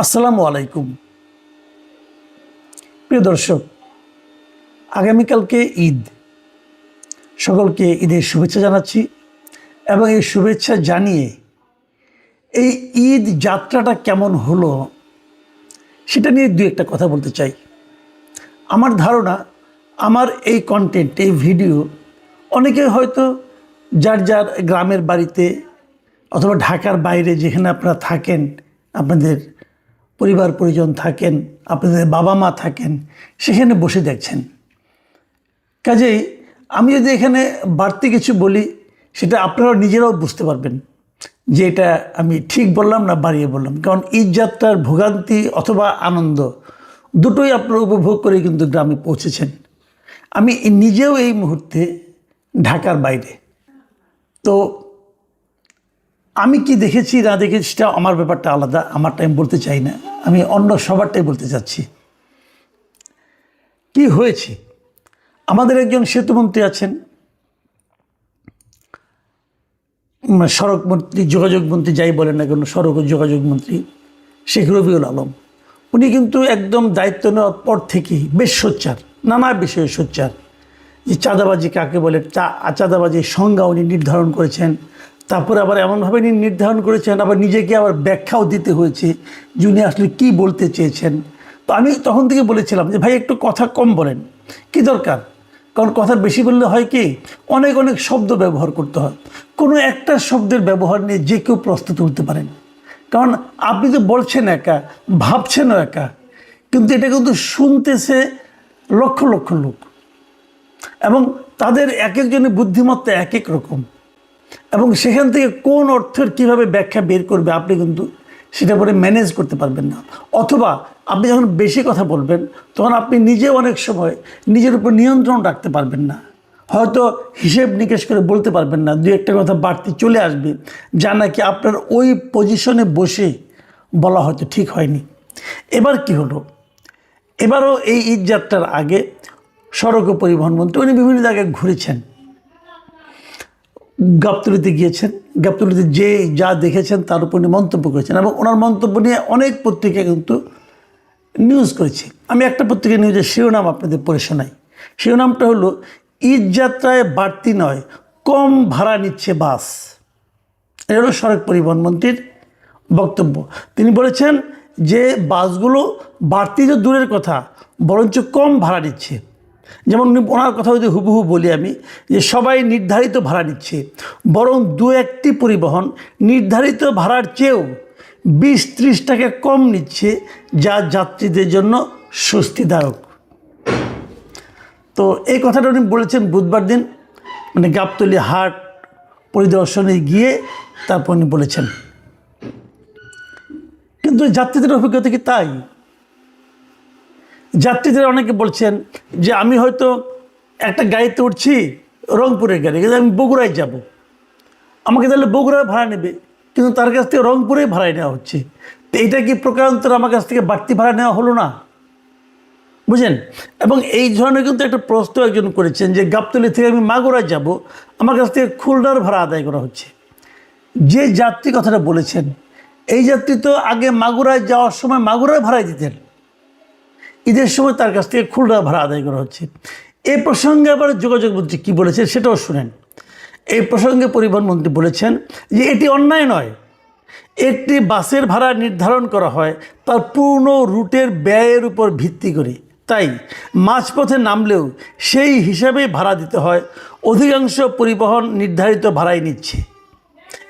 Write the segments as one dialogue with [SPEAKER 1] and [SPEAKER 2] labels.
[SPEAKER 1] আসসালামু আলাইকুম। প্রিয় দর্শক, আগামীকালকে ঈদ। সকলকে ঈদের শুভেচ্ছা জানাচ্ছি এবং এই শুভেচ্ছা জানিয়ে এই ঈদ যাত্রাটা কেমন হলো সেটা নিয়ে দু একটা কথা বলতে চাই। আমার ধারণা, আমার এই কন্টেন্ট, এই ভিডিও অনেকে হয়তো যার যার গ্রামের বাড়িতে অথবা ঢাকার বাইরে যেখানে আপনারা থাকেন, আপনাদের পরিবার পরিজন থাকেন, আপনাদের বাবা মা থাকেন, সেখানে বসে দেখছেন। কাজেই আমি যদি এখানে বাড়তি কিছু বলি, সেটা আপনারা নিজেরাও বুঝতে পারবেন যে এটা আমি ঠিক বললাম না বাড়িয়ে বললাম। কারণ ঈদ যাত্রার ভোগান্তি অথবা আনন্দ দুটোই আপনারা উপভোগ করে কিন্তু গ্রামে পৌঁছেছেন। আমি নিজেও এই মুহূর্তে ঢাকার বাইরে। তো আমি কি দেখেছি না দেখেছি সেটা আমার ব্যাপারটা আলাদা, আমারটা আমি বলতে চাই না, আমি অন্য সবারটাই বলতে চাচ্ছি। কি হয়েছে, আমাদের একজন সেতুমন্ত্রী আছেন, সড়ক মন্ত্রী, যোগাযোগ মন্ত্রী, যাই বলেন না কেন, সড়ক ও যোগাযোগ মন্ত্রী শেখ রবিউল আলম। উনি কিন্তু একদম দায়িত্ব নেওয়ার পর থেকেই বেশ সোচ্চার, নানা বিষয়ে সোচ্চার। যে চাঁদাবাজি কাকে বলে, চাঁদাবাজির সংজ্ঞা উনি নির্ধারণ করেছেন। তারপরে আবার এমনভাবে নির্ধারণ করেছেন, আবার নিজেকে আবার ব্যাখ্যাও দিতে হয়েছে যে উনি আসলে কী বলতে চেয়েছেন। তো আমি তখন থেকে বলেছিলাম যে ভাই একটু কথা কম বলেন, কি দরকার। কারণ কথা বেশি বললে হয় কি, অনেক অনেক শব্দ ব্যবহার করতে হয়। কোনো একটা শব্দের ব্যবহার নিয়ে যে কেউ প্রশ্ন তুলতে পারেন। কারণ আপনি তো বলছেন একা, ভাবছেনও একা, কিন্তু এটা কিন্তু শুনতেছে লক্ষ লক্ষ লোক, এবং তাদের এক একজনের বুদ্ধিমত্তা এক এক রকম, এবং সেখান থেকে কোন অর্থের কীভাবে ব্যাখ্যা বের করবে আপনি কিন্তু সেটা পরে ম্যানেজ করতে পারবেন না। অথবা আপনি যখন বেশি কথা বলবেন তখন আপনি নিজে অনেক সময় নিজের উপর নিয়ন্ত্রণ রাখতে পারবেন না, হয়তো হিসেব নিকেশ করে বলতে পারবেন না, দু একটা কথা বাড়তি চলে আসবে যা নাকি আপনার ওই পজিশনে বসে বলা হয়তো ঠিক হয়নি। এবার কি হলো, এবারও এই ঈদ যাত্রার আগে সড়ক ও পরিবহন মন্ত্রী উনি বিভিন্ন জায়গায় ঘুরেছেন, গাবতলীতে গিয়েছেন। গাবতলীতে যে যা দেখেছেন তার উপর উনি মন্তব্য করেছেন, এবং ওনার মন্তব্য নিয়ে অনেক পত্রিকা কিন্তু নিউজ করেছে। আমি একটা পত্রিকা নিউজের শিরোনাম আপনাদের পড়ে শোনাই। শিরোনামটা হলো, ঈদ যাত্রায় বাড়তি নয়, কম ভাড়া নিচ্ছে বাস। এটা হলো সড়ক পরিবহন মন্ত্রীর বক্তব্য। তিনি বলেছেন যে বাসগুলো বাড়তি তো দূরের কথা, বরঞ্চ কম ভাড়া নিচ্ছে। যেমন ওনার কথা যদি হুবহু বলি আমি, যে সবাই নির্ধারিত ভাড়া নিচ্ছে, বরং দু একটি পরিবহন নির্ধারিত ভাড়ার চেয়েও 20-30 টাকা কম নিচ্ছে, যা যাত্রীদের জন্য স্বস্তিদায়ক। তো এই কথাটা উনি বলেছেন বুধবার দিন, মানে গাবতলী হাট পরিদর্শনে গিয়ে তারপর উনি বলেছেন। কিন্তু যাত্রীদের অভিজ্ঞতা কি তাই? যাত্রীদের অনেকে বলছেন যে আমি হয়তো একটা গাড়িতে উঠছি, রংপুরের গাড়ি, কিন্তু আমি বগুড়ায় যাব, আমাকে তাহলে বগুড়ায় ভাড়া নেবে, কিন্তু তার কাছ থেকে রংপুরেই ভাড়ায় নেওয়া হচ্ছে। তো এইটা কি প্রকারান্তরে আমার কাছ থেকে বাড়তি ভাড়া নেওয়া হলো না? বুঝেন? এবং এই ধরনের কিন্তু একটা প্রশ্ন একজন করেছেন যে গাবতলী থেকে আমি মাগুরায় যাব, আমার কাছ থেকে খুলনার ভাড়া আদায় করা হচ্ছে। যে যাত্রী কথাটা বলেছেন, এই যাত্রী তো আগে মাগুরায় যাওয়ার সময় মাগুরায় ভাড়ায় দিতেন, ঈদের সময় তার কাছ থেকে খুলনা ভাড়া আদায় করা হচ্ছে। এই প্রসঙ্গে আবার যোগাযোগ মন্ত্রী কী বলেছেন সেটাও শুনেন। এই প্রসঙ্গে পরিবহন মন্ত্রী বলেছেন যে এটি অন্যায় নয়। একটি বাসের ভাড়া নির্ধারণ করা হয় তার পূর্ণ রুটের ব্যয়ের উপর ভিত্তি করে, তাই মাঝপথে নামলেও সেই হিসাবেই ভাড়া দিতে হয়। অধিকাংশ পরিবহন নির্ধারিত ভাড়াই নিচ্ছে,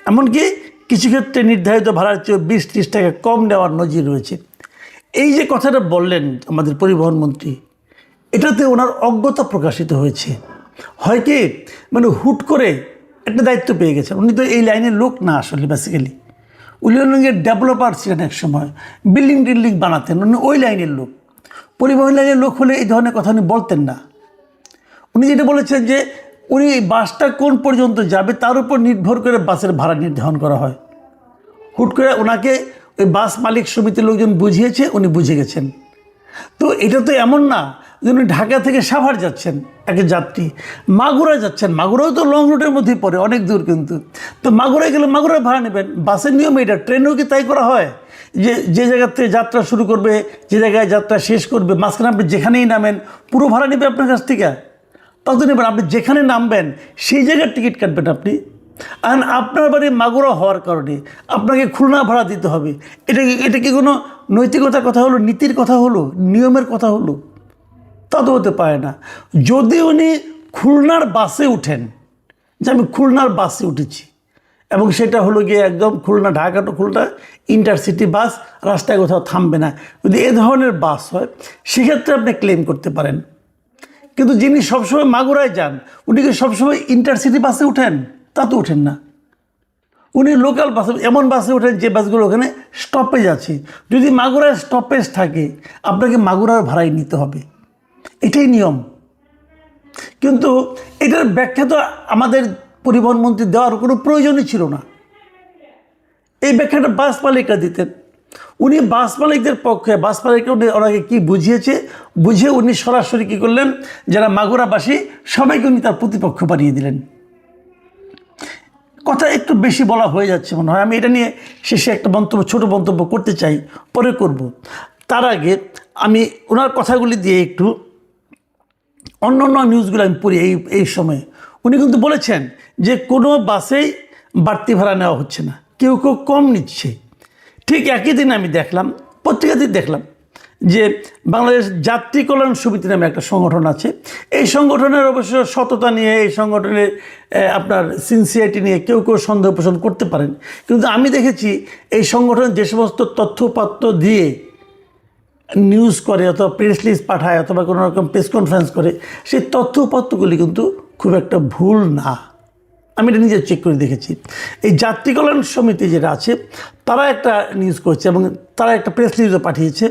[SPEAKER 1] এমনকি কিছু ক্ষেত্রে নির্ধারিত ভাড়ার চেয়ে 20-30 টাকা কম নেওয়ার নজির রয়েছে। এই যে কথাটা বললেন আমাদের পরিবহন মন্ত্রী, এটাতে ওনার অজ্ঞতা প্রকাশিত হয়েছে। হয় কি, মানে হুট করে একটা দায়িত্ব পেয়ে গেছেন। উনি তো এই লাইনের লোক না, আসলে বেসিক্যালি উনি ডেভেলপার ছিলেন, এক সময় বিল্ডিং টিল্ডিং বানাতেন, উনি ওই লাইনের লোক। পরিবহন লাইনের লোক হলে এই ধরনের কথা উনি বলতেন না। উনি যেটা বলেছেন যে উনি বাসটা কোন পর্যন্ত যাবে তার উপর নির্ভর করে বাসের ভাড়া নির্ধারণ করা হয়। হুট করে ওনাকে ওই বাস মালিক সমিতির লোকজন বুঝিয়েছে, উনি বুঝে গেছেন। তো এটা তো এমন না যে উনি ঢাকা থেকে সাভার যাচ্ছেন, এক যাত্রী মাগুরা যাচ্ছেন, মাগুরাও তো লং রুটের মধ্যেই পড়ে, অনেক দূর। কিন্তু তো মাগুরায় গেলে মাগুরায় ভাড়া নেবেন, বাসের নিয়ম এটা। ট্রেনেও কি তাই করা হয় যে যে জায়গা থেকে যাত্রা শুরু করবে, যে জায়গায় যাত্রা শেষ করবে, মাঝখানে আপনি যেখানেই নামেন পুরো ভাড়া নেবে আপনার কাছ থেকে? তত নেবেন। আপনি যেখানে নামবেন সেই জায়গার টিকিট কাটবেন আপনি। আর আপনার বাড়ি মাগুরা হওয়ার কারণে আপনাকে খুলনা ভাড়া দিতে হবে। এটা কি কোনো নৈতিকতার কথা হলো, নীতির কথা হলো, নিয়মের কথা হলো? তা তো হতে পারে না। যদি উনি খুলনার বাসে উঠেন, যে আমি খুলনার বাসে উঠেছি এবং সেটা হলো গিয়ে একদম খুলনা ঢাকা টু খুলনা ইন্টারসিটি বাস, রাস্তায় কোথাও থামবে না, যদি এ ধরনের বাস হয় সেক্ষেত্রে আপনি ক্লেম করতে পারেন। কিন্তু যিনি সবসময় মাগুরায় যান, উনি কি সবসময় ইন্টারসিটি বাসে উঠেন? তা তো উঠেন না। উনি লোকাল বাসে, এমন বাসে ওঠেন যে বাসগুলো ওখানে স্টপেজ আছে। যদি মাগুরায় স্টপেজ থাকে আপনাকে মাগুরার ভাড়াই নিতে হবে, এটাই নিয়ম। কিন্তু এটার ব্যাখ্যা তো আমাদের পরিবহন মন্ত্রী দেওয়ার কোনো প্রয়োজনই ছিল না। এই ব্যাখ্যাটা বাস মালিকরা দিতেন। উনি বাস মালিকদের পক্ষে, বাস মালিকরা ওনাকে কী বুঝিয়েছে, বুঝিয়ে উনি সরাসরি কী করলেন, যারা মাগুরাবাসী সবাইকে উনি তার প্রতিপক্ষ বানিয়ে দিলেন। কথা একটু বেশি বলা হয়ে যাচ্ছে মনে হয়। আমি এটা নিয়ে শেষে একটা ছোট মন্তব্য করতে চাই, পরে করব। তার আগে আমি ওনার কথাগুলি দিয়ে একটু অন্য নিউজগুলো আমি পড়ি। এই সময়ে উনি কিন্তু বলেছেন যে কোনো বাসেই বাড়তি ভাড়া নেওয়া হচ্ছে না, কেউ কেউ কম নিচ্ছে। ঠিক একই দিন আমি দেখলাম, পত্রিকাতেই দেখলাম যে বাংলাদেশ যাত্রী কল্যাণ সমিতি নামে একটা সংগঠন আছে। এই সংগঠনের অবশ্য সততা নিয়ে, এই সংগঠনের আপনার সিনসিয়ারিটি নিয়ে কেউ কেউ সন্দেহ পোষণ করতে পারেন। কিন্তু আমি দেখেছি এই সংগঠন যে সমস্ত তথ্যপাত্র দিয়ে নিউজ করে, অথবা প্রেস লিস্ট পাঠায়, অথবা কোনো রকম প্রেস কনফারেন্স করে, সেই তথ্যপত্রগুলি কিন্তু খুব একটা ভুল না। আমি এটা নিজে চেক করে দেখেছি। এই যাত্রী কল্যাণ সমিতি যেটা আছে, তারা একটা নিউজ করছে এবং তারা একটা প্রেস নিউজও পাঠিয়েছে।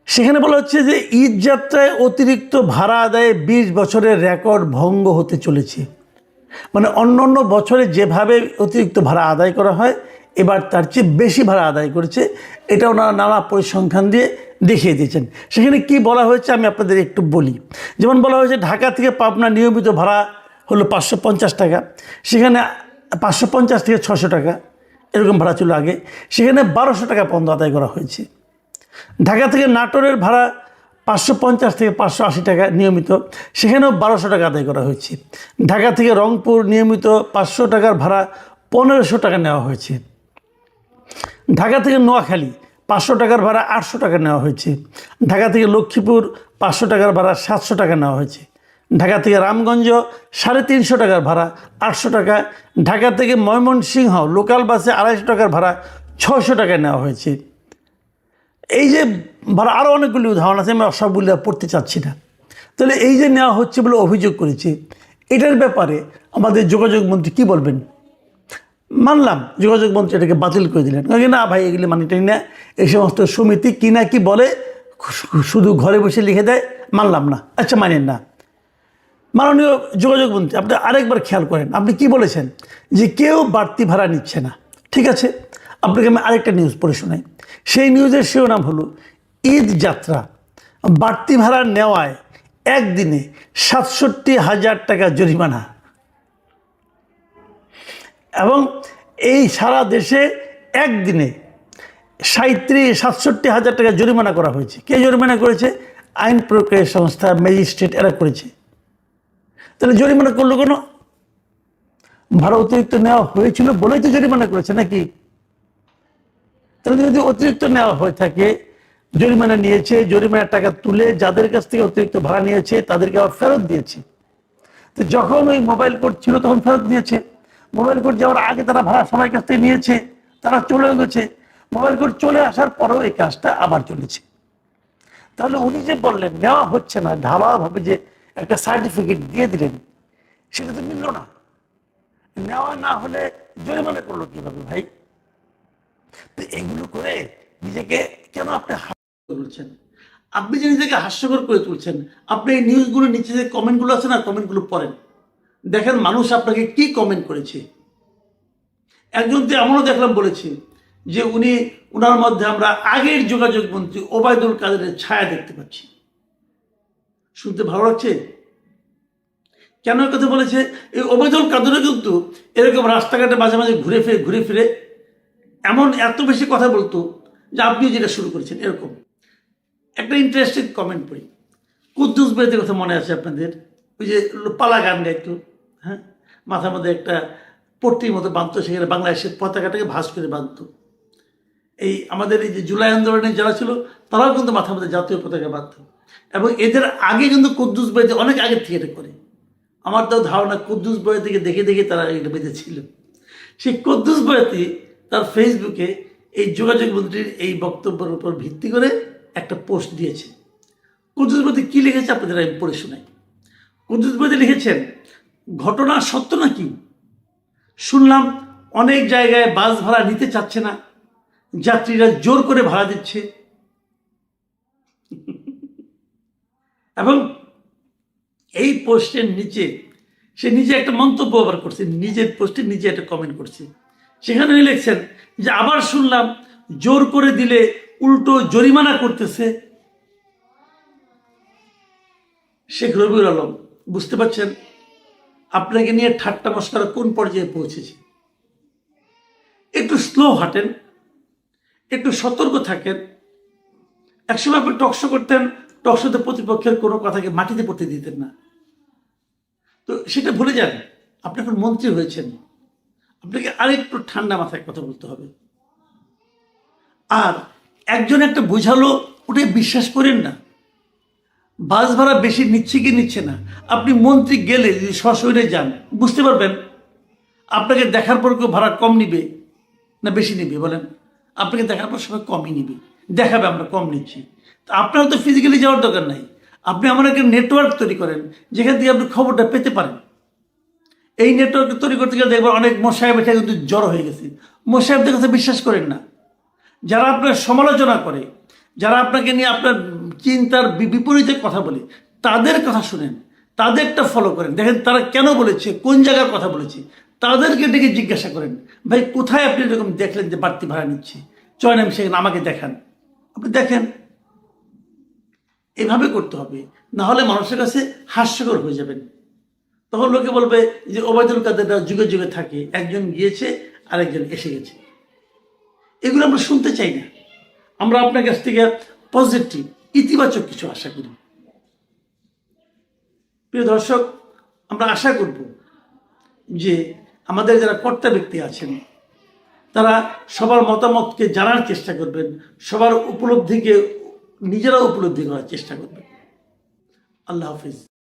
[SPEAKER 1] সেখানে বলা হচ্ছে যে ঈদ যাত্রায় অতিরিক্ত ভাড়া আদায়ে 20 বছরের রেকর্ড ভঙ্গ হতে চলেছে। মানে অন্য বছরে যেভাবে অতিরিক্ত ভাড়া আদায় করা হয়, এবার তার চেয়ে বেশি ভাড়া আদায় করেছে। এটা ওনারা নানা পরিসংখ্যান দিয়ে দেখিয়ে দিয়েছেন। সেখানে কি বলা হয়েছে আমি আপনাদের একটু বলি। যেমন বলা হয়েছে ঢাকা থেকে পাবনা নিয়মিত ভাড়া হলো 550 টাকা, সেখানে 550 থেকে 600 টাকা এরকম ভাড়া ছিল আগে, সেখানে 1200 টাকা পর্যন্ত আদায় করা হয়েছে। ঢাকা থেকে নাটোরের ভাড়া 550 থেকে 580 টাকা নিয়মিত, সেখানেও 1200 টাকা আদায় করা হয়েছে। ঢাকা থেকে রংপুর নিয়মিত 500 টাকার ভাড়া 1500 টাকা নেওয়া হয়েছে। ঢাকা থেকে নোয়াখালী 500 টাকার ভাড়া 800 টাকা নেওয়া হয়েছে। ঢাকা থেকে লক্ষ্মীপুর 500 টাকার ভাড়া 700 টাকা নেওয়া হয়েছে। ঢাকা থেকে রামগঞ্জ 350 টাকার ভাড়া 800 টাকা। ঢাকা থেকে ময়মনসিংহ লোকাল বাসে 250 টাকার ভাড়া 600 টাকা নেওয়া হয়েছে। এই যে ভাড়া আরও অনেকগুলি উদাহরণ আছে, আমি সবগুলি পড়তে চাচ্ছি না। তাহলে এই যে নেওয়া হচ্ছে বলে অভিযোগ করেছে, এটার ব্যাপারে আমাদের যোগাযোগ মন্ত্রী কী বলবেন? মানলাম যোগাযোগ মন্ত্রী এটাকে বাতিল করে দিলেন, না ভাই এগুলি মানিটাই না, এই সমস্ত সমিতি কিনা কি বলে শুধু ঘরে বসে লিখে দেয়, মানলাম না। আচ্ছা মানেন না, মাননীয় যোগাযোগ মন্ত্রী আপনি আরেকবার খেয়াল করেন, আপনি কি বলেছেন যে কেউ বাড়তি ভাড়া নিচ্ছে না। ঠিক আছে, আপনাকে আমি আরেকটা নিউজ পড়ে শোনাই। সেই নিউজের শিরোনাম হলো ঈদ যাত্রা বাড়তি ভাড়া নেওয়ায় একদিনে 67,000 টাকা জরিমানা। এবং এই সারা দেশে একদিনে 67,000 টাকা জরিমানা করা হয়েছে। কে জরিমানা করেছে? আইন প্রয়োগকারী সংস্থা, ম্যাজিস্ট্রেট, এরা করেছে। তাহলে জরিমানা করলো কেন? ভাড়া অতিরিক্ত নেওয়া হয়েছিল বলেই তো জরিমানা করেছে নাকি? তাহলে যদি অতিরিক্ত নেওয়া হয়ে থাকে, জরিমানা নিয়েছে, জরিমানার টাকা তুলে যাদের কাছ থেকে অতিরিক্ত ভাড়া নিয়েছে তাদেরকে আবার ফেরত দিয়েছে। তো যখন ওই মোবাইল কোড ছিল তখন ফেরত দিয়েছে। মোবাইল কোড যাওয়ার আগে তারা ভাড়া সবার কাছ থেকে নিয়েছে, তারা চলে গেছে। মোবাইল কোড চলে আসার পরেও এই কাজটা আবার চলেছে। তাহলে উনি যে বললেন নেওয়া হচ্ছে না, ঢালাওভাবে যে একটা সার্টিফিকেট দিয়ে দিলেন, সেটা তো মিলল না। নেওয়া না হলে জরিমানা করলো কিভাবে ভাই? তো এগুলো করে নিজেকে কেন আপনি হাস্যকর বলছেন? আপনি যে নিজেকে হাস্যকর করে তুলছেন, আপনি এই নিউজগুলো নিচে যে কমেন্টগুলো আছে না, কমেন্টগুলো পড়েন, দেখেন মানুষ আপনাকে কি কমেন্ট করেছে। একজন তো এমনও দেখলাম বলেছে যে উনার মধ্যে আমরা আগের যোগাযোগ মন্ত্রী ওবায়দুল কাদেরের ছায়া দেখতে পাচ্ছি। শুনতে ভালো লাগছে। কেন কথা বলেছে? এই ওবায়দুল কাদেরও কিন্তু এরকম রাস্তাঘাটে মাঝে মাঝে ঘুরে ফিরে এমন এত বেশি কথা বলতো যে আপনিও যেটা শুরু করেছেন এরকম। একটা ইন্টারেস্টিং কমেন্ট পড়ি। কুদ্দুস ভাইদের কথা মনে আছে আপনাদের? ওই যে পালা গান গাইতো, হ্যাঁ, মাথার মধ্যে একটা পট্টির মতো বাঁধতো, সেখানে বাংলাদেশের পতাকাটাকে ভাঁজ করে বাঁধতো। এই আমাদের এই যে জুলাই আন্দোলনে যারা ছিল তারাও কিন্তু মাথার মধ্যে জাতীয় পতাকা বাঁধত, এবং এদের আগে কিন্তু কুদ্দুস ভাই অনেক আগের থেকে এটা করে। আমার তো ধারণা কুদ্দুস বই থেকে দেখে দেখে তারা এটা বেঁধেছিল। সেই কুদ্দুস বয়াতি তার ফেসবুকে এই যোগাযোগ মন্ত্রীর এই বক্তব্যের উপর ভিত্তি করে একটা পোস্ট দিয়েছে। কুদ্দুস বয়াতি কী লিখেছে আপনাদের আমি পড়ে শোনাই। কুদ্দুস বয়াতি লিখেছেন, ঘটনা সত্য নাকি? শুনলাম অনেক জায়গায় বাস ভাড়া নিতে চাচ্ছে না, যাত্রীরা জোর করে ভাড়া দিচ্ছে। এবং এই পোস্টের নিচে সে নিজে একটা মন্তব্য আবার করছে, নিজের পোস্টে নিজে একটা কমেন্ট করছে। সেখানে লিখছেন যে আবার শুনলাম জোর করে দিলে উল্টো জরিমানা করতেছে। শেখ রবিউল আলম, বুঝতে পারছেন আপনাকে নিয়ে ঠাট্টা মশকরা কোন পর্যায়ে পৌঁছেছে? একটু স্লো হাঁটেন, একটু সতর্ক থাকেন। একসময় আপনি টকশো করতেন, টকশোতে প্রতিপক্ষের কোনো কথাকে মাটিতে পড়তে দিতেন না। তো সেটা ভুলে যান, আপনি এখন মন্ত্রী হয়েছেন, আপনাকে আরেকটু ঠান্ডা মাথায় কথা বলতে হবে। আর একজন একটা বোঝালো ওটাই বিশ্বাস করেন না। বাস ভাড়া বেশি নিচ্ছে কি নিচ্ছে না, আপনি মন্ত্রী গেলে যদি সশরীরে যান বুঝতে পারবেন। আপনাকে দেখার পর কেউ ভাড়া কম নিবে না বেশি নিবে বলেন? আপনাকে দেখার পর সবাই কমই নিবে, দেখাবে আমরা কম নিচ্ছি। তা আপনার তো ফিজিক্যালি যাওয়ার দরকার নাই, আপনি আমার একটা নেটওয়ার্ক তৈরি করেন যেখান থেকে আপনি খবরটা পেতে পারেন। এই নেটওয়ার্ক তৈরি করতে গেলে দেখবেন অনেক মোসাহেব এটা কিন্তু জড়ো হয়ে গেছে। মোসাহেবদের কথা বিশ্বাস করেন না। যারা আপনার সমালোচনা করে, যারা আপনাকে নিয়ে আপনার চিন্তার বিপরীতে কথা বলে, তাদের কথা শুনেন, তাদেরটা ফলো করেন, দেখেন তারা কেন বলেছে, কোন জায়গার কথা বলেছে, তাদেরকে ডেকে জিজ্ঞাসা করেন, ভাই কোথায় আপনি এরকম দেখলেন যে বাড়তি ভাড়া নিচ্ছে, চয়ন আমি সেখানে আমাকে দেখান। আপনি দেখেন, এভাবে করতে হবে, না হলে মানুষের কাছে হাস্যকর হয়ে যাবেন। তখন লোকে বলবে যে ওবায়দুল কাদেররা যুগে যুগে থাকে, একজন গিয়েছে আরেকজন এসে গেছে। এগুলো আমরা শুনতে চাই না। আমরা আপনার কাছ থেকে পজিটিভ, ইতিবাচক কিছু আশা করি। প্রিয় দর্শক, আমরা আশা করব যে আমাদের যারা কর্তা ব্যক্তি আছেন তারা সবার মতামতকে জানার চেষ্টা করবেন, সবার উপলব্ধিকে নিজেরা উপলব্ধি করার চেষ্টা করবেন। আল্লাহ হাফিজ।